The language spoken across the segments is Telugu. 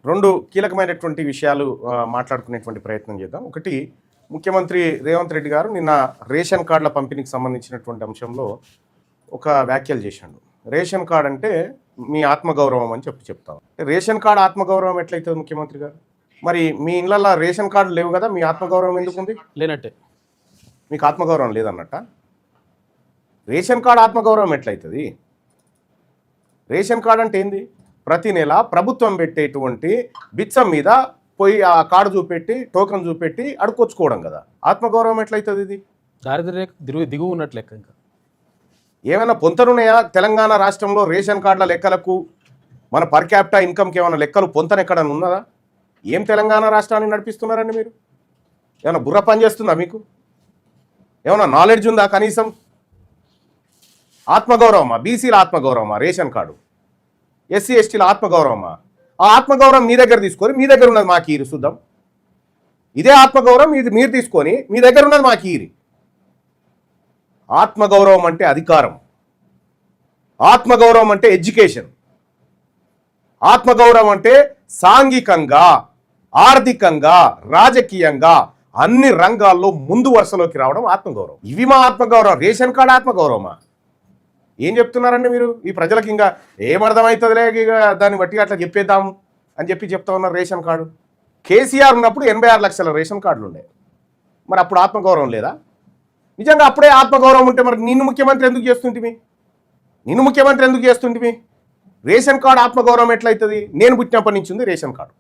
రెండు కీలకమైనటువంటి విషయాలు మాట్లాడుకునేటువంటి ప్రయత్నం చేద్దాం. ఒకటి, ముఖ్యమంత్రి రేవంత్ రెడ్డి గారు నిన్న రేషన్ కార్డుల పంపిణీకి సంబంధించినటువంటి అంశంలో ఒక వ్యాఖ్యలు చేశాడు. రేషన్ కార్డు అంటే మీ ఆత్మగౌరవం అని చెప్తాం. రేషన్ కార్డు ఆత్మగౌరవం ఎట్లయితుంది ముఖ్యమంత్రి గారు? మరి మీ ఇళ్ళల్లో రేషన్ కార్డు లేవు కదా, మీ ఆత్మగౌరవం ఎందుకు ఉంది? లేనట్టే. మీకు ఆత్మగౌరవం లేదన్నట్ట? రేషన్ కార్డు ఆత్మగౌరవం ఎట్లయితుంది? రేషన్ కార్డు అంటే ఏంది? ప్రతి నెల ప్రభుత్వం పెట్టేటువంటి బిచ్చం మీద పోయి ఆ కార్డు చూపెట్టి టోకెన్ చూపెట్టి అడుక్కొచ్చుకోవడం కదా. ఆత్మగౌరవం ఎట్లయితుంది? ఇది దారిద్ర్య దిగువ ఉన్నట్లు లెక్క. ఇంకా ఏమైనా పొంతనున్నాయా తెలంగాణ రాష్ట్రంలో రేషన్ కార్డుల లెక్కలకు? మన పర్ క్యాపిటా ఇన్కమ్కి ఏమైనా లెక్కలు పొంతన ఎక్కడన్నా ఉన్నదా? ఏం తెలంగాణ రాష్ట్రాన్ని నడిపిస్తున్నారండి మీరు? ఏమైనా బుర్ర పని చేస్తుందా మీకు? ఏమైనా నాలెడ్జ్ ఉందా కనీసం? ఆత్మగౌరవమా? బీసీల ఆత్మగౌరవమా రేషన్ కార్డు? ఎస్సీ ఎస్టీల ఆత్మగౌరవమా? ఆ ఆత్మగౌరవం మీ దగ్గర తీసుకొని మీ దగ్గర ఉన్నది మాకు ఈరి చూద్దాం. ఇదే ఆత్మగౌరవం మీరు తీసుకొని మీ దగ్గర ఉన్నది మాకు ఈరి. ఆత్మగౌరవం అంటే అధికారం, ఆత్మగౌరవం అంటే ఎడ్యుకేషన్, ఆత్మగౌరవం అంటే సాంఘికంగా, ఆర్థికంగా, రాజకీయంగా అన్ని రంగాల్లో ముందు వరుసలోకి రావడం ఆత్మగౌరవం. ఇవి మా ఆత్మగౌరవం. రేషన్ కార్డు ఆత్మగౌరవమా? ఏం చెప్తున్నారండి మీరు? ఈ ప్రజలకు ఇంకా ఏమర్థమవుతుందిలే, ఇక దాన్ని బట్టి అట్లా చెప్పేద్దాము అని చెప్తా ఉన్నారు. రేషన్ కార్డు కేసీఆర్ ఉన్నప్పుడు 86 లక్షల రేషన్ కార్డులు ఉండే. మరి అప్పుడు ఆత్మగౌరవం లేదా? నిజంగా అప్పుడే ఆత్మగౌరవం ఉంటే మరి నిన్ను ముఖ్యమంత్రి ఎందుకు చేస్తుంటివి? రేషన్ కార్డు ఆత్మగౌరవం ఎట్లయితుంది? నేను పుట్టినప్పటి నుంచి ఉంది రేషన్ కార్డు,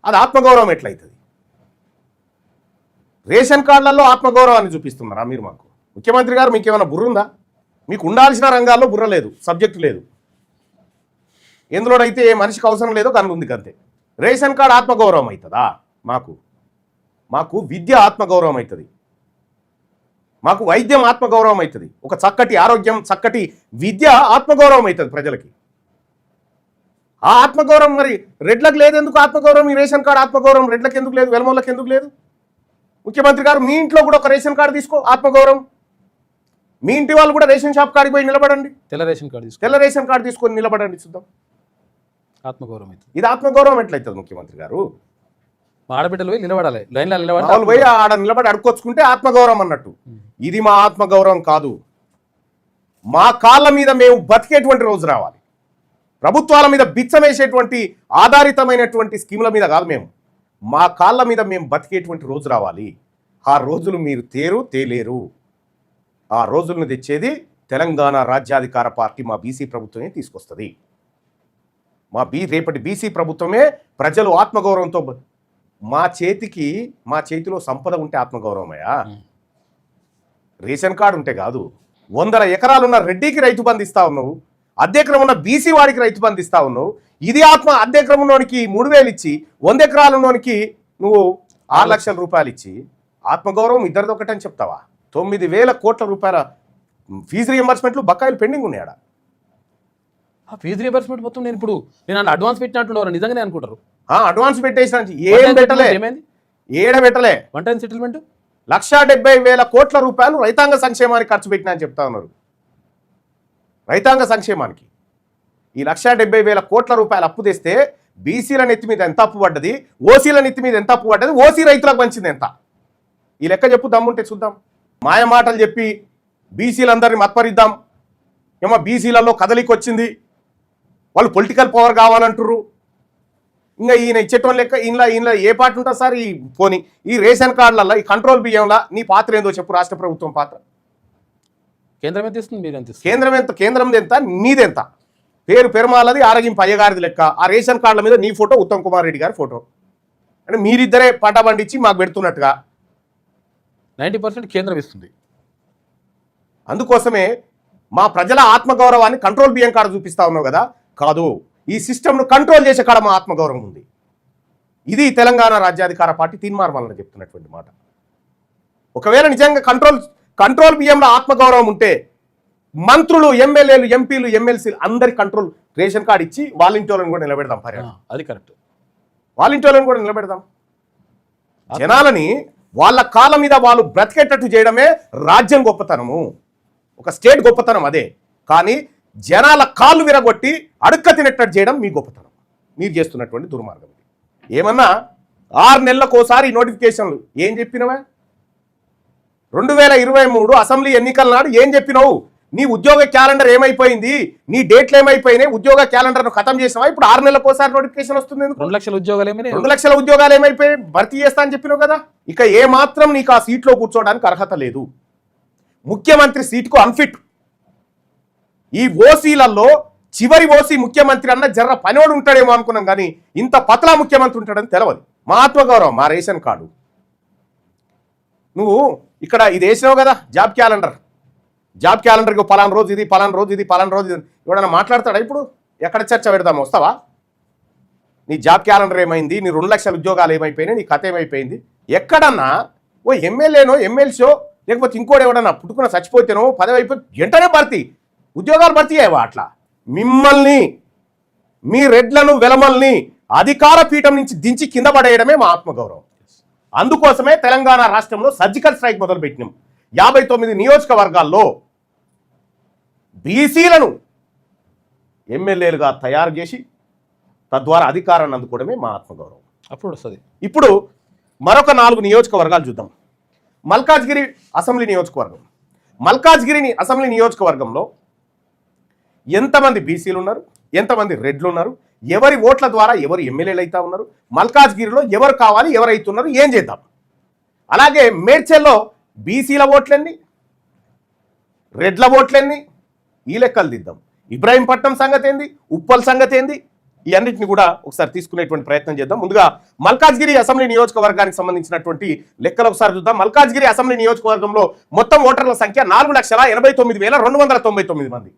అది ఆత్మగౌరవం ఎట్లయితుంది? రేషన్ కార్డులలో ఆత్మగౌరవాన్ని చూపిస్తున్నారా మీరు మాకు? ముఖ్యమంత్రి గారు మీకు ఏమైనా బుర్ర ఉందా? మీకు ఉండాల్సిన రంగాల్లో బుర్ర లేదు, సబ్జెక్టు లేదు. ఎందులోనైతే ఏ మనిషికి అవసరం లేదో కనుక ఉంది కంతే. రేషన్ కార్డు ఆత్మగౌరవం అవుతుందా? మాకు విద్య ఆత్మగౌరవం అవుతుంది, మాకు వైద్యం ఆత్మగౌరవం అవుతుంది, ఒక చక్కటి ఆరోగ్యం, చక్కటి విద్య ఆత్మగౌరవం అవుతుంది ప్రజలకి. ఆ ఆత్మగౌరవం మరి రెడ్లకు లేదు ఎందుకు ఆత్మగౌరవం? ఈ రేషన్ కార్డు ఆత్మగౌరవం రెడ్లకు ఎందుకు లేదు, వెలమోళ్ళకి ఎందుకు లేదు? ముఖ్యమంత్రి గారు మీ ఇంట్లో కూడా ఒక రేషన్ కార్డు తీసుకో, ఆత్మగౌరవం. మీ ఇంటి వాళ్ళు కూడా రేషన్ షాప్ కాడికి పోయి నిలబడండి, తెల్ల రేషన్ కార్డు తీసుకొని నిలబడండి, చూద్దాం. ఆత్మగౌరవం ఇది ఆత్మగౌరవం ఎట్లయితుంది ముఖ్యమంత్రి గారు? ఆడబిడ్డలు పోయి నిలబడాలి, లైన్లో వాళ్ళు పోయి ఆడ నిలబడి అడుక్కొచ్చుకుంటే ఆత్మగౌరవం అన్నట్టు. ఇది మా ఆత్మగౌరవం కాదు. మా కాళ్ళ మీద మేము బతికేటువంటి రోజు రావాలి. ప్రభుత్వాల మీద బిచ్చమేసేటువంటి ఆధారితమైనటువంటి స్కీముల మీద కాదు, మా కాళ్ళ మీద మేము బతికేటువంటి రోజు రావాలి. ఆ రోజులు మీరు తేలేరు. ఆ రోజులను తెచ్చేది తెలంగాణ రాజ్యాధికార పార్టీ, మా బీసీ ప్రభుత్వమే తీసుకొస్తుంది. రేపటి బీసీ ప్రభుత్వమే ప్రజలు ఆత్మగౌరవంతో. మా చేతిలో సంపద ఉంటే ఆత్మగౌరవమయ్యా, రేషన్ కార్డు ఉంటే కాదు. 100 ఎకరాలున్న రెడ్డికి రైతు బంధు ఇస్తా ఉన్నావు, అద్దెక్రమం ఉన్న బీసీ వాడికి రైతు బంధు ఇస్తా ఉన్నావు. ఇది అద్దెక్రమంలోనికి 3000 ఇచ్చి 100 ఎకరాలలోనికి నువ్వు 6 లక్షల రూపాయలు ఇచ్చి ఆత్మగౌరవం ఇద్దరిది ఒకటని చెప్తావా? 9,000 కోట్ల రూపాయల ఫీజు రియంబర్స్మెంట్లు బకాయిలు పెండింగ్ ఉన్నాయా? ఆ ఫీజు రియంబర్స్మెంట్ మొత్తం నేను అడ్వాన్స్ పెట్టినట్టు నిజంగానే అనుకుంటారు. అడ్వాన్స్ పెట్టేసిన ఏం పెట్టలే, ఏడబెట్టలే. వన్ టైం సెటిల్మెంట్ 1,70,000 కోట్ల రూపాయలు రైతాంగ సంక్షేమానికి ఖర్చు పెట్టినా అని చెప్తా ఉన్నారు. రైతాంగ సంక్షేమానికి ఈ 1,70,000 కోట్ల రూపాయలు అప్పు తెస్తే బీసీల నెత్తి మీద ఎంత అప్పు పడ్డది, ఓసీల నెత్తి మీద ఎంత అప్పు పడ్డది, ఓసీ రైతులకు పంచింది ఎంత? ఈ లెక్క చెప్పు, దమ్ముంటే చూద్దాం. మాయ మాటలు చెప్పి బీసీలందరినీ మత్పరిద్దాం. ఏమో బీసీలలో కదలికి వచ్చింది, వాళ్ళు పొలిటికల్ పవర్ కావాలంటారు. ఇంకా ఈయన ఇచ్చేటోళ్ళ లెక్క ఈయన ఏ పార్టీ ఉంటుంది సార్? ఈ రేషన్ కార్డులలో ఈ కంట్రోల్ బియ్యంలో నీ పాత్ర ఏందో చెప్పు. రాష్ట్ర ప్రభుత్వం పాత్ర కేంద్రం ఎంత ఇస్తుంది, మీరు ఎంత? కేంద్రం ఎంత, నీదెంత? పెరుమాలది, ఆరగింపు అయ్యగారిది లెక్క. ఆ రేషన్ కార్డుల మీద నీ ఫోటో, ఉత్తమ్ కుమార్ రెడ్డి గారి ఫోటో. అంటే మీరిద్దరే పంట పండించి మాకు పెడుతున్నట్టుగా 90% కేంద్రం ఇస్తుంది. అందుకోసమే మా ప్రజల ఆత్మగౌరవాన్ని కంట్రోల్ బియ్యం కాడ చూపిస్తా ఉన్నావు కదా. కాదు, ఈ సిస్టమ్ను కంట్రోల్ చేసే కాడ మా ఆత్మగౌరవం ఉంది. ఇది తెలంగాణ రాజ్యాధికార పార్టీ తీన్మార్మలని చెప్తున్నటువంటి మాట. ఒకవేళ నిజంగా కంట్రోల్ బియ్యంలో ఆత్మగౌరవం ఉంటే మంత్రులు, ఎమ్మెల్యేలు, ఎంపీలు, ఎమ్మెల్సీలు అందరి కంట్రోల్ రేషన్ కార్డు ఇచ్చి వాలంటీర్లను కూడా నిలబెడదాం. అది కరెక్ట్. వాలంటీర్లను కూడా నిలబెడదాం. జనాలని వాళ్ళ కాళ్ళ మీద వాళ్ళు బ్రతికేటట్టు చేయడమే రాజ్యం గొప్పతనము, ఒక స్టేట్ గొప్పతనం అదే. కానీ జనాల కాళ్ళు విరగొట్టి అడుక్క తినేటట్టు చేయడం మీ గొప్పతనం. మీరు చేస్తున్నటువంటి దుర్మార్గం ఇది. ఏమన్నా 6 నెలలకోసారి నోటిఫికేషన్లు ఏం చెప్పినవా? 2023 అసెంబ్లీ ఎన్నికల నాడు ఏం చెప్పినావు? నీ ఉద్యోగ క్యాలెండర్ ఏమైపోయింది? నీ డేట్లు ఏమైపోయినాయి? ఉద్యోగ క్యాలెండర్ను ఖతం చేసినావా? ఇప్పుడు 6 నెలలకోసారి నోటిఫికేషన్ వస్తుంది. 2 లక్షల ఉద్యోగాలు 2 లక్షల ఉద్యోగాలు ఏమైపోయాయి? భర్తీ చేస్తా అని చెప్పినావు కదా. ఇక ఏ మాత్రం నీకు ఆ సీట్లో కూర్చోవడానికి అర్హత లేదు. ముఖ్యమంత్రి సీటుకు అన్ఫిట్. ఈ ఓసీలలో చివరి ఓసీ ముఖ్యమంత్రి అన్న జర్ర పనివాడు ఉంటాడేమో అనుకున్నాం, కానీ ఇంత పతలా ముఖ్యమంత్రి ఉంటాడని తెలవదు. మా ఆత్మగౌరవం, మా రేషన్ కార్డు. నువ్వు ఇక్కడ ఇది వేసినావు కదా జాబ్ క్యాలెండర్కి పలానా రోజు ఇది, పలానా రోజు ఇది, పలానా రోజు ఇది. ఎవడన్నా మాట్లాడతాడా? ఇప్పుడు ఎక్కడ చర్చ పెడదాము? వస్తావా? నీ జాబ్ క్యాలెండర్ ఏమైంది? నీ 2 లక్షల ఉద్యోగాలు ఏమైపోయినాయి? నీ కథ ఏమైపోయింది? ఎక్కడన్నా ఓ ఎమ్మెల్యేనో ఎమ్మెల్సీో లేకపోతే ఇంకోటి ఎవడన్నా పుట్టుకున్న చచ్చిపోతేనో పదవి అయిపోయి వెంటనే భర్తీ, ఉద్యోగాలు భర్తీ అయ్యావా? అట్లా మిమ్మల్ని, మీ రెడ్లను వెలమల్ని అధికార పీఠం నుంచి దించి కింద పడేయడమే మా ఆత్మగౌరవం. అందుకోసమే తెలంగాణ రాష్ట్రంలో సర్జికల్ స్ట్రైక్ మొదలుపెట్టినాం. 59 నియోజకవర్గాల్లో బీసీలను ఎమ్మెల్యేలుగా తయారు చేసి తద్వారా అధికారాన్ని అందుకోవడమే మా ఆత్మగౌరవం. అప్పుడు వస్తుంది. ఇప్పుడు మరొక 4 నియోజకవర్గాలు చూద్దాం. మల్కాజ్గిరి అసెంబ్లీ నియోజకవర్గం. మల్కాజ్గిరి అసెంబ్లీ నియోజకవర్గంలో ఎంతమంది బీసీలు ఉన్నారు, ఎంతమంది రెడ్లు ఉన్నారు, ఎవరి ఓట్ల ద్వారా ఎవరు ఎమ్మెల్యేలు అవుతా ఉన్నారు, మల్కాజ్గిరిలో ఎవరు కావాలి, ఎవరు అవుతున్నారు, ఏం చేద్దాం. అలాగే మేడ్చల్లో బీసీల ఓట్లెన్ని, రెడ్ల ఓట్లెన్ని, ఈ లెక్కలు దిద్దాం. ఇబ్రాహీంపట్నం సంగతి ఏంది, ఉప్పల్ సంగతి ఏంది, ఈ అన్నింటిని కూడా ఒకసారి తీసుకునేటువంటి ప్రయత్నం చేద్దాం. ముందుగా మల్కాజ్గిరి అసెంబ్లీ నియోజకవర్గానికి సంబంధించినటువంటి లెక్కలు ఒకసారి చూద్దాం. మల్కాజ్గిరి అసెంబ్లీ నియోజకవర్గంలో మొత్తం ఓటర్ల సంఖ్య 4,89,299 మంది.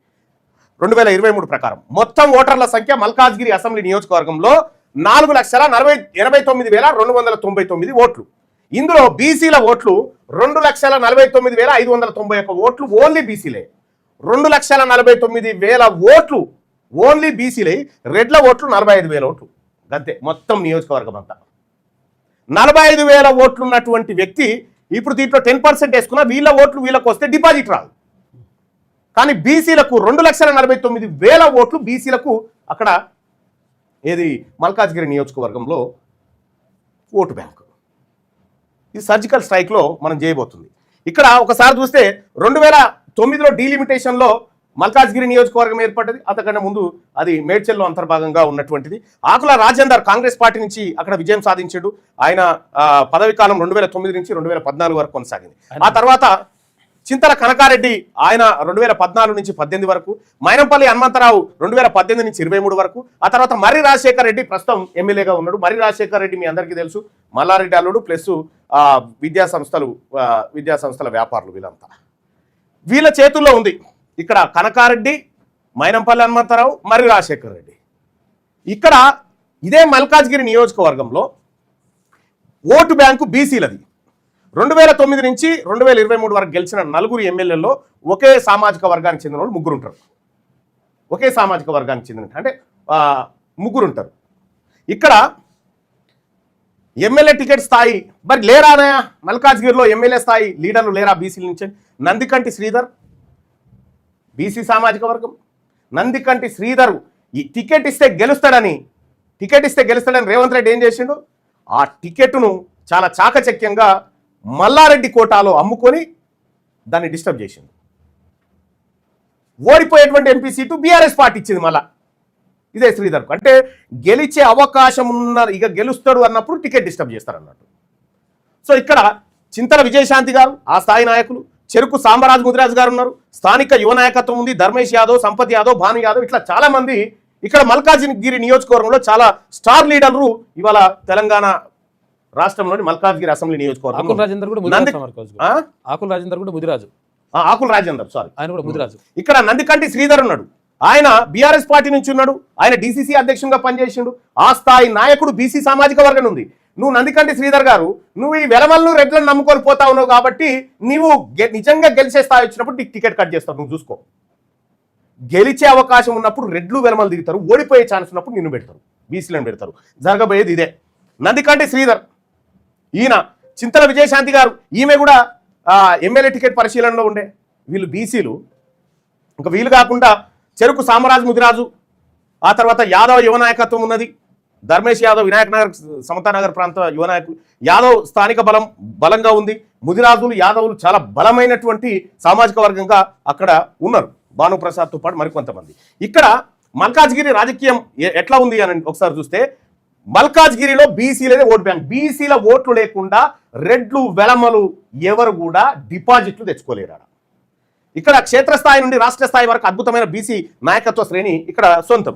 2023 ప్రకారం మొత్తం ఓటర్ల సంఖ్య మల్కాజ్గిరి అసెంబ్లీ నియోజకవర్గంలో 4,49,299 ఓట్లు. ఇందులో బీసీల ఓట్లు 2,49,591 ఓట్లు ఓన్లీ బీసీలే. 2,49,000 ఓట్లు ఓన్లీ బీసీలే. రెడ్ల ఓట్లు 45,000 ఓట్లు అంతే. మొత్తం నియోజకవర్గం అంతా 45,000 ఓట్లు ఉన్నటువంటి వ్యక్తి ఇప్పుడు దీంట్లో 10% వేసుకున్నా వీళ్ళ ఓట్లు వీళ్ళకు వస్తే డిపాజిట్ రాదు. కానీ బీసీలకు 2,49,000 ఓట్లు బీసీలకు అక్కడ ఏది మల్కాజ్గిరి నియోజకవర్గంలో ఓటు బ్యాంకు. ఇది సర్జికల్ స్ట్రైక్లో మనం చేయబోతుంది. ఇక్కడ ఒకసారి చూస్తే 2009లో డీలిమిటేషన్లో మల్కాజ్గిరి నియోజకవర్గం ఏర్పడ్డది. అంతకన్నా ముందు అది మేడ్చల్లో అంతర్భాగంగా ఉన్నటువంటిది. ఆకుల రాజేందర్ కాంగ్రెస్ పార్టీ నుంచి అక్కడ విజయం సాధించాడు. ఆయన పదవి కాలం 2009 నుంచి 2014 వరకు కొనసాగింది. ఆ తర్వాత చింతల కనకారెడ్డి ఆయన 2014 నుంచి 18 వరకు, మైనంపల్లి హనుమంతరావు 2018 నుంచి 23 వరకు. ఆ తర్వాత మర్రి రాజశేఖర్ రెడ్డి ప్రస్తుతం ఎమ్మెల్యేగా ఉన్నాడు. మర్రి రాజశేఖర్ రెడ్డి మీ అందరికీ తెలుసు, మల్లారెడ్డి అల్లుడు ప్లస్ విద్యాసంస్థల వ్యాపారులు. వీళ్ళ చేతుల్లో ఉంది ఇక్కడ కనకారెడ్డి, మైనంపల్లి హనుమంతరావు, మర్రి రాజశేఖర్ రెడ్డి. ఇక్కడ ఇదే మల్కాజ్గిరి నియోజకవర్గంలో ఓటు బ్యాంకు బీసీలది. 2009 నుంచి 2023 వరకు గెలిచిన 4 ఎమ్మెల్యేల్లో ఒకే సామాజిక వర్గానికి చెందిన వాళ్ళు 3 ఉంటారు. ఒకే సామాజిక వర్గానికి చెందిన అంటే 3 ఉంటారు. ఇక్కడ ఎమ్మెల్యే టికెట్ స్థాయి మరి లేరానా? మల్కాజ్గిరిలో ఎమ్మెల్యే స్థాయి లీడర్లు లేరా బీసీల నుంచి? నందికంటి శ్రీధర్ బీసీ సామాజిక వర్గం. నందికంటి శ్రీధర్ ఈ టికెట్ ఇస్తే గెలుస్తాడని రేవంత్ రెడ్డి ఏం చేసిండు? ఆ టికెట్ను చాలా చాకచక్యంగా మల్లారెడ్డి కోటాలో అమ్ముకొని దాన్ని డిస్టర్బ్ చేసింది. ఓడిపోయేటువంటి ఎంపీ సీటు బీఆర్ఎస్ పార్టీ ఇచ్చింది మళ్ళా ఇదే శ్రీధర్కు. అంటే గెలిచే అవకాశం ఉన్న, ఇక గెలుస్తాడు అన్నప్పుడు టికెట్ డిస్టర్బ్ చేస్తారు అన్నట్టు. సో ఇక్కడ చింతల విజయశాంతి గారు, ఆ స్థాయి నాయకులు, చెరుకు సాంబరాజు ముదిరాజు గారు ఉన్నారు, స్థానిక యువ నాయకత్వం ఉంది, ధర్మేష్ యాదవ్, సంపత్ యాదవ్, భాను యాదవ్, ఇట్లా చాలా మంది ఇక్కడ మల్కాజ్గిరి నియోజకవర్గంలో చాలా స్టార్ లీడర్లు ఇవాళ తెలంగాణ రాష్ట్రంలోని మల్కాజ్గిరి అసెంబ్లీ నియోజకవర్గం. ఆకుల రాజేందర్ సారీ ఆయన కూడా ముదిరాజు. ఇక్కడ నందికంటి శ్రీధర్ ఉన్నాడు, ఆయన బీఆర్ఎస్ పార్టీ నుంచి ఉన్నాడు, ఆయన డీసీసీ అధ్యక్షుడిగా పనిచేసిండు. ఆ స్థాయి నాయకుడు బీసీ సామాజిక వర్గం ఉంది. నువ్వు నందికంటి శ్రీధర్ గారు, నువ్వు ఈ వెలమలను రెడ్లను నమ్ముకొని పోతా ఉన్నావు కాబట్టి నీవు నిజంగా గెలిచే స్థాయి వచ్చినప్పుడు నీకు టికెట్ కట్ చేస్తావు. నువ్వు చూసుకో, గెలిచే అవకాశం ఉన్నప్పుడు రెడ్లు వెలమలు దిగుతారు, ఓడిపోయే ఛాన్స్ ఉన్నప్పుడు నిన్ను పెడతారు, బీసీలను పెడతారు. జరగబోయేది ఇదే. నందికంటి శ్రీధర్, ఈయన చింతల విజయశాంతి గారు, ఈమె కూడా ఎమ్మెల్యే టికెట్ పరిశీలనలో ఉండే. వీళ్ళు బీసీలు. ఇంకా వీళ్ళు కాకుండా చెరుకు సామరాజు ముదిరాజు, ఆ తర్వాత యాదవ యువ నాయకత్వం ఉన్నది, ధర్మేష్ యాదవ్ వినాయక్ నగర్ సమతానగర్ ప్రాంత యువ నాయకులు. యాదవ్ స్థానిక బలంగా ఉంది. ముదిరాజులు యాదవులు చాలా బలమైనటువంటి సామాజిక వర్గంగా అక్కడ ఉన్నారు, భానుప్రసాద్తో పాటు మరికొంతమంది. ఇక్కడ మల్కాజ్గిరి రాజకీయం ఎట్లా ఉంది అని ఒకసారి చూస్తే మల్కాజ్గిరిలో బీసీలదే ఓటు బ్యాంక్. బీసీల ఓట్లు లేకుండా రెడ్లు వెలమలు ఎవరు కూడా డిపాజిట్లు తెచ్చుకోలేరు. ఇక్కడ క్షేత్రస్థాయి నుండి రాష్ట్ర స్థాయి వరకు అద్భుతమైన బీసీ నాయకత్వ శ్రేణి ఇక్కడ సొంతం.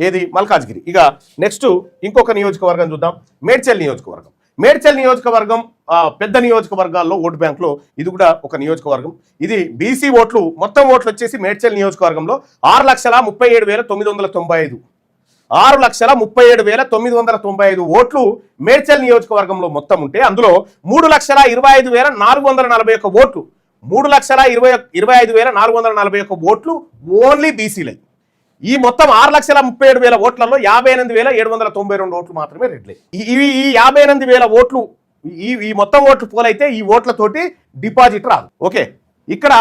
ఏది? మల్కాజ్గిరి. ఇక నెక్స్ట్ ఇంకొక నియోజకవర్గం చూద్దాం, మేడ్చల్ నియోజకవర్గం. మేడ్చల్ నియోజకవర్గం పెద్ద నియోజకవర్గాల్లో ఓటు బ్యాంకులో ఇది కూడా ఒక నియోజకవర్గం. ఇది బీసీ ఓట్లు, మొత్తం ఓట్లు వచ్చేసి మేడ్చల్ నియోజకవర్గంలో 6,37,995 6,37,995 ఓట్లు మేడ్చల్ నియోజకవర్గంలో మొత్తం ఉంటే అందులో 3,25,441 ఓట్లు 3,25,441 ఓట్లు ఓన్లీ బీసీలే. ఈ మొత్తం 6,37,000 ఓట్లలో 58,792 ఓట్లు మాత్రమే రెడ్లే. ఈ 58,000 ఓట్లు ఈ మొత్తం ఓట్లు పోలైతే ఈ ఓట్లతోటి డిపాజిట్ రాదు. ఓకే, ఇక్కడ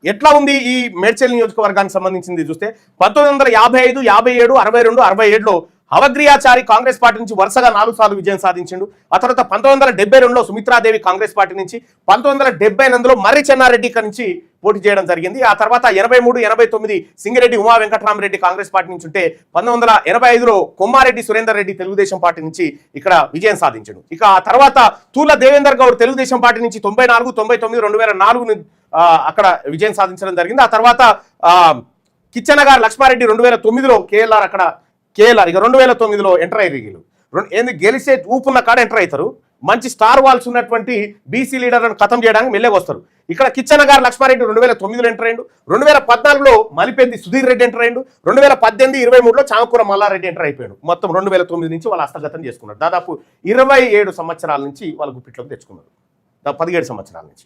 ఎట్లా ఉంది ఈ మేడ్చల్ నియోజకవర్గానికి సంబంధించింది చూస్తే 1955, 57, 62, 67లో అవగ్రియాచారి కాంగ్రెస్ పార్టీ నుంచి వరుసగా 4 సార్లు విజయం సాధించిండు. ఆ తర్వాత 1972లో సుమిత్రాదేవి కాంగ్రెస్ పార్టీ నుంచి, 1978లో మర్రి చెన్నారెడ్డి ఇక్కడ నుంచి పోటీ చేయడం జరిగింది. ఆ తర్వాత 83, 89 సింగిరెడ్డి ఉమా వెంకటరామరెడ్డి కాంగ్రెస్ పార్టీ నుంచి ఉంటే 1985లో కొమ్మారెడ్డి సురేందర్ రెడ్డి తెలుగుదేశం పార్టీ నుంచి ఇక్కడ విజయం సాధించాడు. ఇక ఆ తర్వాత తూల దేవేందర్ గౌడ్ తెలుగుదేశం పార్టీ నుంచి 94, 99, 2004 అక్కడ విజయం సాధించడం జరిగింది. ఆ తర్వాత కిచ్చనగారు లక్ష్మారెడ్డి 2009లో కేఎల్ఆర్ ఇక 2009లో ఎంటర్ అయ్యారు. ఏంది గెలిచే ఊపున్న కాడ ఎంటర్ అవుతారు. మంచి స్టార్ వాల్స్ ఉన్నటువంటి బీసీ లీడర్లను ఖతం చేయడానికి మెల్లగా వస్తారు. ఇక్కడ కిచ్చనగారు లక్ష్మారెడ్డి 2009లో ఎంటర్ అయ్యిండు. 2014లో మలిపెద్ది సుధీర్ రెడ్డి ఎంటర్ అయ్యిండు. 2018, 23లో చామకూర మల్లారెడ్డి ఎంటర్ అయిపోయాడు. మొత్తం 2009 నుంచి వాళ్ళు హస్తగతం చేసుకున్నారు. దాదాపు 27 సంవత్సరాల నుంచి వాళ్ళ గుప్పిట్లోకి తెచ్చుకున్నారు, 17 సంవత్సరాల నుంచి.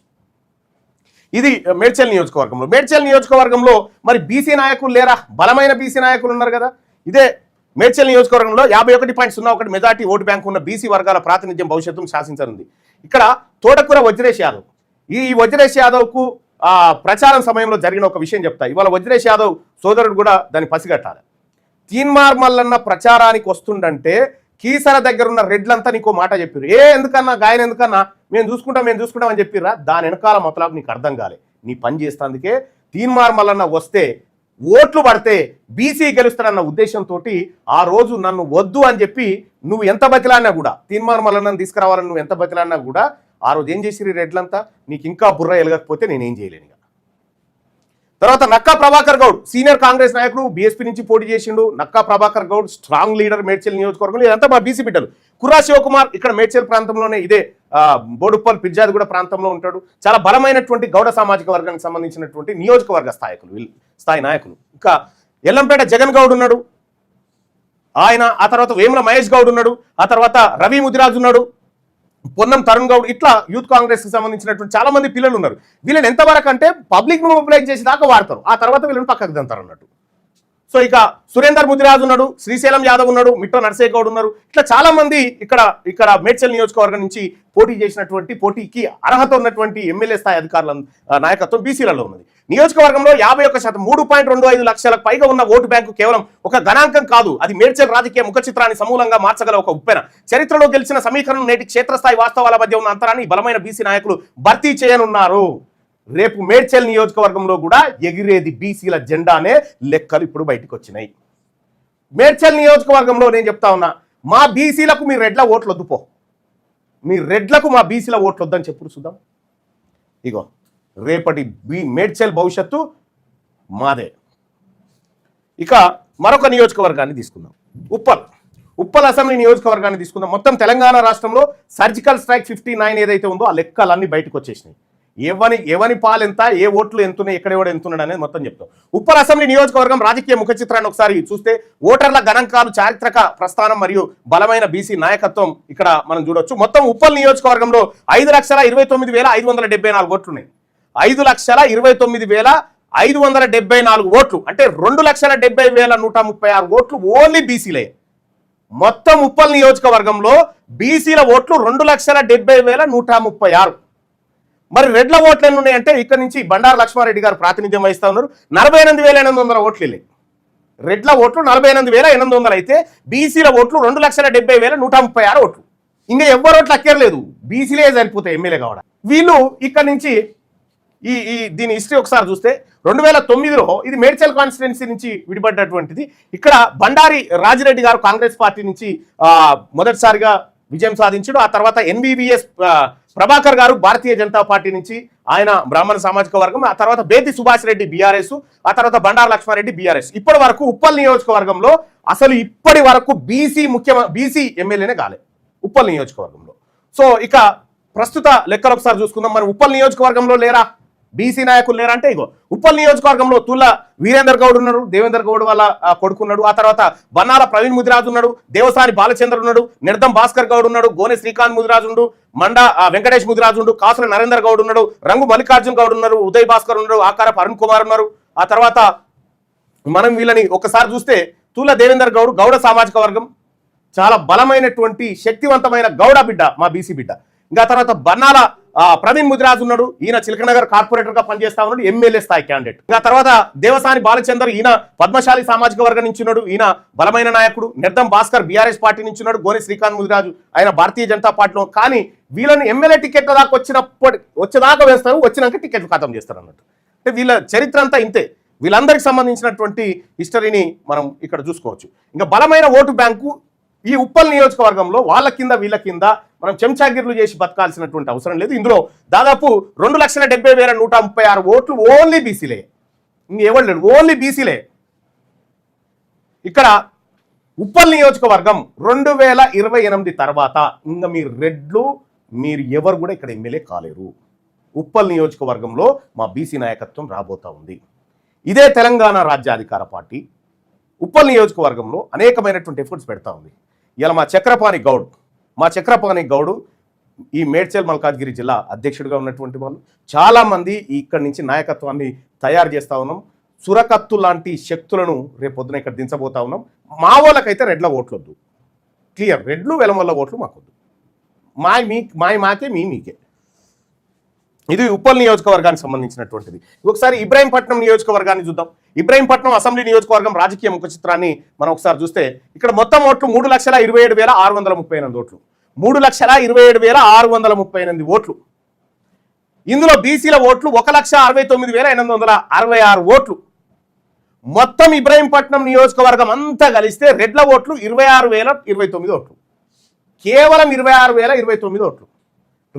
ఇది మేడ్చల్ నియోజకవర్గంలో. మేడ్చల్ నియోజకవర్గంలో మరి బీసీ నాయకులు లేరా? బలమైన బీసీ నాయకులు ఉన్నారు కదా. ఇదే మేడ్చల్ నియోజకవర్గంలో 51.01 మెజార్టీ ఓటు బ్యాంకు ఉన్న బీసీ వర్గాల ప్రాతినిధ్యం భవిష్యత్తును శాసించనుంది. ఇక్కడ తోటకూర వజ్రేష్ యాదవ్, ఈ వజ్రేష్ యాదవ్కు ప్రచారం సమయంలో జరిగిన ఒక విషయం చెప్తా. ఇవాళ వజ్రేష్ యాదవ్ సోదరుడు కూడా దాన్ని పసిగట్టాలి. తీన్మార్ మల్లన్న ప్రచారానికి వస్తుండంటే కీసర దగ్గర ఉన్న రెడ్లంతా నీకో మాట చెప్పారు. ఎందుకన్నా గాయన ఎందుకన్నా మేము చూసుకుంటాం అని చెప్పిర్రా? దాని వెనకాల మొత్తం నీకు అర్థం కాలే. నీ పని చేస్తందుకే తీన్మార్ మల్లన్న వస్తే ఓట్లు పడితే బీసీ గెలుస్తాడన్న ఉద్దేశంతో ఆ రోజు నన్ను వద్దు అని చెప్పి నువ్వు ఎంత బతిలాడినా కూడా, తీన్మార్ మల్లన్నను తీసుకురావాలని నువ్వు ఎంత బతిలాడినా కూడా ఆ రోజు ఏం చేసిరు రెడ్లంతా? నీకు ఇంకా బుర్ర ఎలగకపోతే నేనేం చేయలేను. తర్వాత నక్కా ప్రభాకర్ గౌడ్ సీనియర్ కాంగ్రెస్ నాయకుడు, బీఎస్పీ నుంచి పోటీ చేసిండు. నక్కా ప్రభాకర్ గౌడ్ స్ట్రాంగ్ లీడర్ మేడ్చల్ నియోజకవర్గంలో. ఇదంతా మా బీసీ బిడ్డలు. కుర్రా శివకుమార్ ఇక్కడ మేడ్చల్ ప్రాంతంలోనే, ఇదే బోడుప్పల్ పిర్జాదిగూడ ప్రాంతంలో ఉంటాడు. చాలా బలమైనటువంటి గౌడ సామాజిక వర్గానికి సంబంధించినటువంటి నియోజకవర్గ స్థాయి నాయకులు. ఇంకా ఎల్లంపేట జగన్ గౌడ్ ఉన్నాడు ఆయన. ఆ తర్వాత వేముల మహేష్ గౌడ్ ఉన్నాడు. ఆ తర్వాత రవి ముదిరాజు ఉన్నాడు, పొన్నం తరుణ్ గౌడ్. ఇట్లా యూత్ కాంగ్రెస్ కి సంబంధించినటువంటి చాలా మంది పిల్లలు ఉన్నారు. వీళ్ళని ఎంతవరకు అంటే పబ్లిక్ మొబిలైజ్ చేసి దాకా వాడతారు, ఆ తర్వాత వీళ్ళని పక్కకు దంతారు అన్నట్టు. సో ఇక సురేందర్ ముదిరాజు ఉన్నాడు, శ్రీశైలం యాదవ్ ఉన్నాడు, మిట్టో నర్సే గౌడ్ ఉన్నారు. ఇట్లా చాలా మంది ఇక్కడ మేడ్చల్ నియోజకవర్గం నుంచి పోటీకి అర్హత ఉన్నటువంటి ఎమ్మెల్యే స్థాయి అధికారుల నాయకత్వం బీసీలలో ఉన్నది. నియోజకవర్గంలో 51%, 3.25 లక్షలకు పైగా ఉన్న ఓటు బ్యాంకు కేవలం ఒక గణాంకం కాదు, అది మేడ్చల్ రాజకీయ ముఖ చిత్రాన్ని సమూలంగా మార్చగల ఒక ఉప్పెన. చరిత్రలో గెలిచిన సమీకరణం నేటి క్షేత్రస్థాయి వాస్తవాల మధ్య ఉన్న అంతరాన్ని బలమైన బీసీ నాయకులు భర్తీ చేయనున్నారు. రేపు మేడ్చల్ నియోజకవర్గంలో కూడా ఎగిరేది బీసీల జెండానే లెక్కలు ఇప్పుడు బయటకు వచ్చినాయి. మేడ్చల్ నియోజకవర్గంలో నేను చెప్తా ఉన్నా, మా బీసీలకు మీ రెడ్ల ఓట్లు వద్దుపో, మీ రెడ్లకు మా బీసీల ఓట్లు వద్దని చెప్పుడు చూద్దాం. ఇగో రేపటి మేడ్చల్ భవిష్యత్తు మాదే. ఇక మరొక నియోజకవర్గాన్ని తీసుకుందాం, ఉప్పల్ అసెంబ్లీ నియోజకవర్గాన్ని తీసుకుందాం. మొత్తం తెలంగాణ రాష్ట్రంలో సర్జికల్ స్ట్రైక్ 59 ఏదైతే ఉందో ఆ లెక్కలన్నీ బయటకు వచ్చేసినాయి. ఎవని పాలు ఎంత, ఏ ఓట్లు ఎంతున్నాయి, ఎక్కడెవడు ఎంతున్నాడు అనేది మొత్తం చెప్తాం. ఉప్పల్ అసెంబ్లీ నియోజకవర్గం రాజకీయ ముఖ చిత్రాన్ని ఒకసారి చూస్తే ఓటర్ల గణాంకాలు, చారిత్రక ప్రస్థానం మరియు బలమైన బీసీ నాయకత్వం ఇక్కడ మనం చూడొచ్చు. మొత్తం ఉప్పల్ నియోజకవర్గంలో 5,29,574 ఓట్లున్నాయి. 5,29,574 ఓట్లు అంటే 2,70,136 ఓట్లు ఓన్లీ బీసీలే. మొత్తం ఉప్పల్ నియోజకవర్గంలో బీసీల ఓట్లు 2,70,136. మరి రెడ్ల ఓట్లు ఎన్ని ఉన్నాయంటే ఇక్కడ నుంచి బండారు లక్ష్మారెడ్డి గారు ప్రాతినిధ్యం వహిస్తా ఉన్నారు. 48,800 ఓట్లు వెళ్ళాయి. రెడ్ల ఓట్లు 48,800 అయితే బీసీల ఓట్లు 2,70,136 ఓట్లు. ఇంకా ఎవ్వరు ఓట్లు అక్కర్లేదు, బీసీలే సరిపోతాయి ఎమ్మెల్యే కావడం. వీళ్ళు ఇక్కడ నుంచి దీని హిస్టరీ ఒకసారి చూస్తే 2009లో ఇది మేడ్చల్ కాన్స్టిట్యున్సీ నుంచి విడిపడ్డటువంటిది. ఇక్కడ బండారి రాజిరెడ్డి గారు కాంగ్రెస్ పార్టీ నుంచి మొదటిసారిగా విజయం సాధించాడు. ఆ తర్వాత ఎన్బీబీఎస్ ప్రభాకర్ గారు భారతీయ జనతా పార్టీ నుంచి, ఆయన బ్రాహ్మణ సామాజిక వర్గం. ఆ తర్వాత బేతి సుభాష్ రెడ్డి బీఆర్ఎస్, ఆ తర్వాత బండారు లక్ష్మారెడ్డి బీఆర్ఎస్. ఇప్పటి వరకు ఉప్పల్ నియోజకవర్గంలో అసలు ఇప్పటి వరకు బీసీ ఎమ్మెల్యేనే కాలే ఉప్పల్ నియోజకవర్గంలో. సో ఇక ప్రస్తుత లెక్కలు ఒకసారి చూసుకుందాం. మరి ఉప్పల్ నియోజకవర్గంలో లేరా బీసీ నాయకులు లేరా అంటే, ఇగో ఉప్పల్ నియోజకవర్గంలో తుల్ల వీరేందర్ గౌడ్ ఉన్నాడు, దేవేందర్ గౌడ్ వాళ్ళ కొడుకున్నాడు. ఆ తర్వాత బన్నాల ప్రవీణ్ ముదిరాజు ఉన్నాడు, దేవసాని బాలచంద్ర ఉన్నాడు, నిర్దం భాస్కర్ గౌడ్ ఉన్నాడు, గోనె శ్రీకాంత్ ముదిరాజు ఉన్నాడు, మండా వెంకటేష్ ముదిరాజు ఉన్నాడు, కాసుల నరేందర్ గౌడ్ ఉన్నాడు, రంగు మల్లికార్జున్ గౌడ్ ఉన్నారు, ఉదయ్ భాస్కర్ ఉన్నాడు, ఆకారపు అరుణ్ కుమార్ ఉన్నారు. ఆ తర్వాత మనం వీళ్ళని ఒకసారి చూస్తే తుల్ల దేవేందర్ గౌడ్ గౌడ సామాజిక వర్గం, చాలా బలమైనటువంటి శక్తివంతమైన గౌడ బిడ్డ, మా బీసీ బిడ్డ. ఇంకా తర్వాత బన్నాల ప్రవీణ్ ముదిరాజు ఉన్నాడు, ఈయన చిలకనగర్ కార్పొరేటర్ గా పనిచేస్తా ఉన్నాడు, ఎమ్మెల్యే స్థాయి క్యాండిడేట్. ఇంకా తర్వాత దేవసాని బాలచందర్, ఈయన పద్మశాలి సామాజిక వర్గం నుంచి ఉన్నాడు, ఈయన బలమైన నాయకుడు. నిర్దం భాస్కర్ బీఆర్ఎస్ పార్టీ నుంచి ఉన్నాడు, గోనె శ్రీకాంత్ ముదిరాజు ఆయన భారతీయ జనతా పార్టీలో. కానీ వీళ్ళని ఎమ్మెల్యే టికెట్ల దాకా వచ్చేదాకా వేస్తారు, వచ్చినాక టికెట్లు ఖతం చేస్తారు అన్నట్టు. అంటే వీళ్ళ చరిత్ర అంతా ఇంతే. వీళ్ళందరికి సంబంధించినటువంటి హిస్టరీని మనం ఇక్కడ చూసుకోవచ్చు. ఇంకా బలమైన ఓటు బ్యాంకు ఈ ఉప్పల్ నియోజకవర్గంలో వాళ్ళ కింద వీళ్ళ కింద మనం చెంచాగిర్లు చేసి బతకాల్సినటువంటి అవసరం లేదు. ఇందులో దాదాపు 2,70,136 ఓట్లు ఓన్లీ బీసీలే, ఇంకెవరు లేడు, ఓన్లీ బీసీలే. ఇక్కడ ఉప్పల్ నియోజకవర్గం 2028 తర్వాత ఇంకా మీరు రెడ్లు మీరు ఎవరు కూడా ఇక్కడ ఎమ్మెల్యే కాలేరు. ఉప్పల్ నియోజకవర్గంలో మా బీసీ నాయకత్వం రాబోతా ఉంది. ఇదే తెలంగాణ రాజ్యాధికార పార్టీ ఉప్పల్ నియోజకవర్గంలో అనేకమైనటువంటి ఎఫర్ట్స్ పెడతా ఉంది. ఇలా మా చక్రపాణి గౌడు ఈ మేడ్చల్ మల్కాజ్గిరి జిల్లా అధ్యక్షుడిగా ఉన్నటువంటి వాళ్ళు, చాలామంది ఇక్కడి నుంచి నాయకత్వాన్ని తయారు చేస్తూ ఉన్నాం. సురకత్తు లాంటి శక్తులను రేపొద్దున ఇక్కడ దించబోతా ఉన్నాం. మా వాళ్ళకైతే రెడ్ల ఓట్లు వద్దు, క్లియర్. రెడ్లు వెలమల్ల ఓట్లు మాకొద్దు, మాకే మీకే. ఇది ఉప్పల్ నియోజకవర్గానికి సంబంధించినటువంటిది. ఒకసారి ఇబ్రాహీంపట్నం నియోజకవర్గాన్ని చూద్దాం. ఇబ్రాహీంపట్నం అసెంబ్లీ నియోజకవర్గం రాజకీయ ముఖ చిత్రాన్ని మనం ఒకసారి చూస్తే ఇక్కడ మొత్తం ఓట్లు 3,27,638 ఓట్లు, 3,27,638 ఓట్లు. ఇందులో బీసీల ఓట్లు 1,69,866 ఓట్లు. మొత్తం ఇబ్రాహీంపట్నం నియోజకవర్గం అంతా కలిస్తే రెడ్ల ఓట్లు 26,029 ఓట్లు, కేవలం 26,029 ఓట్లు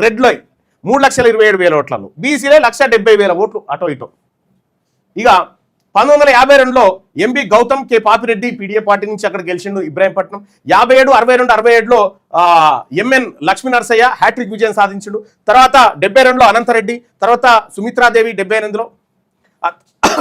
రెడ్లో. 3,27,000 ఓట్లలో బీసీలే 1,70,000 ఓట్లు అటో ఇటో. ఇక 1952లో ఎంబీ గౌతమ్ కే పాపిరెడ్డి పీడీఏ పార్టీ నుంచి అక్కడ గెలిచిండు ఇబ్రాహీంపట్నం. 57, 62, 67లో ఎంఎన్ లక్ష్మీ నరసయ్య హ్యాట్రిక్ విజయం సాధించిండు. తర్వాత 72లో అనంతరెడ్డి, తర్వాత సుమిత్రాదేవి 78లో.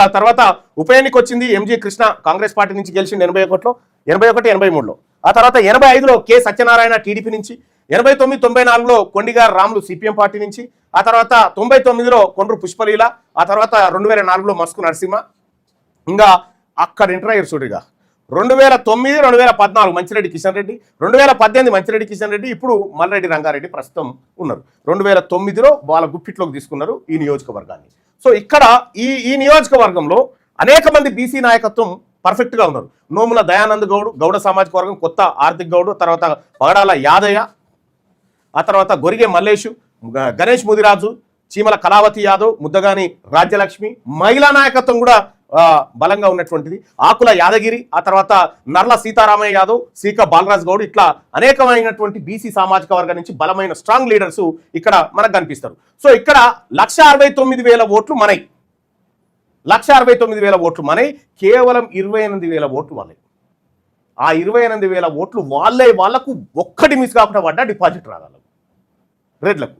ఆ తర్వాత ఉప ఎన్నిక వచ్చింది, ఎంజీ కృష్ణ కాంగ్రెస్ పార్టీ నుంచి గెలిచిండు 81లో, 81, 83లో. ఆ తర్వాత 85లో కె సత్యనారాయణ టీడీపీ నుంచి, 89, 94లో కొండిగారు రాములు సిపిఎం పార్టీ నుంచి. ఆ తర్వాత 99లో కొండ్రు పుష్పలీల. ఆ తర్వాత 2004లో మస్కు నరసింహ. ఇంకా అక్కడ ఎంటర్ అయ్యారు చూడగా 2009, 2014 మంచిరెడ్డి కిషన్ రెడ్డి, 2018 మంచిరెడ్డి కిషన్ రెడ్డి, ఇప్పుడు మల్రెడ్డి రంగారెడ్డి ప్రస్తుతం ఉన్నారు. 2009లో వాళ్ళ గుప్పిట్లోకి తీసుకున్నారు ఈ నియోజకవర్గాన్ని. సో ఇక్కడ ఈ నియోజకవర్గంలో అనేక మంది బీసీ నాయకత్వం పర్ఫెక్ట్గా ఉన్నారు. నోముల దయానంద్ గౌడ్ గౌడ సామాజిక వర్గం, కొత్త ఆర్థిక్ గౌడ్, తర్వాత పగడాల యాదయ్య, ఆ తర్వాత గొరిగే మల్లేషు, గణేష్ ముదిరాజు, చీమల కళావతి యాదవ్, ముద్దగాని రాజ్యలక్ష్మి. మహిళా నాయకత్వం కూడా బలంగా ఉన్నటువంటిది ఆకుల యాదగిరి, ఆ తర్వాత నర్ల సీతారామయ్య యాదవ్, సీక బాలరాజ్ గౌడ్. ఇట్లా అనేకమైనటువంటి బీసీ సామాజిక వర్గం నుంచి బలమైన స్ట్రాంగ్ లీడర్స్ ఇక్కడ మనకు కనిపిస్తారు. సో ఇక్కడ 1,69,000 ఓట్లు మనై, 1,69,000 ఓట్లు మనై, కేవలం 28,000 ఓట్లు వాళ్ళే. ఆ 28,000 ఓట్లు వాళ్లకు ఒక్కటి మిస్ కాకుండా పడ్డా డిపాజిట్ రాగలరు రెడ్లకు.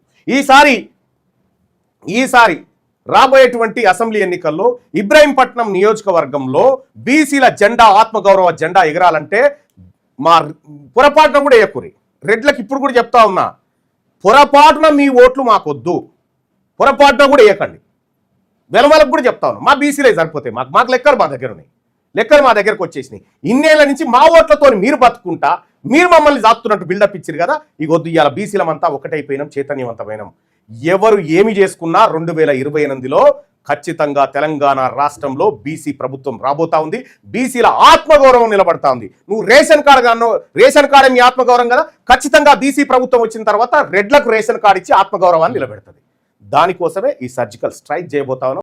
ఈసారి రాబోయేటువంటి అసెంబ్లీ ఎన్నికల్లో ఇబ్రాహీంపట్నం నియోజకవర్గంలో బీసీల జెండా, ఆత్మగౌరవ జెండా ఎగరాలంటే మా పొరపాటున కూడా వేయకూరి. రెడ్లకు ఇప్పుడు కూడా చెప్తా ఉన్నా, పొరపాటున మీ ఓట్లు మాకొద్దు, పొరపాటున కూడా వేయకండి. వెలమలకు కూడా చెప్తా ఉన్నా, మా బీసీలే సరిపోతాయి, మాకు లెక్కలు మా దగ్గర ఉన్నాయి, లెక్కలు మా దగ్గరకు వచ్చేసినాయి. ఇన్నేళ్ల నుంచి మా ఓట్లతో మీరు బతుకుంటా మీరు మమ్మల్ని జాపుతున్నట్టు బిల్డప్ ఇచ్చారు కదా, ఇక వద్దు. ఇవాళ బీసీలమంతా ఒకటైపోయినాం, చైతన్యవంతమైనాం. ఎవరు ఏమి చేసుకున్నా 2028లో ఖచ్చితంగా తెలంగాణ రాష్ట్రంలో బీసీ ప్రభుత్వం రాబోతా ఉంది. బీసీల ఆత్మగౌరవం నిలబడతా ఉంది. నువ్వు రేషన్ కార్డు గాను, రేషన్ కార్డు మీ ఆత్మగౌరవం కదా, ఖచ్చితంగా బీసీ ప్రభుత్వం వచ్చిన తర్వాత రెడ్లకు రేషన్ కార్డు ఇచ్చి ఆత్మగౌరవాన్ని నిలబెడుతుంది. దానికోసమే ఈ సర్జికల్ స్ట్రైక్ చేయబోతా ఉన్నాం.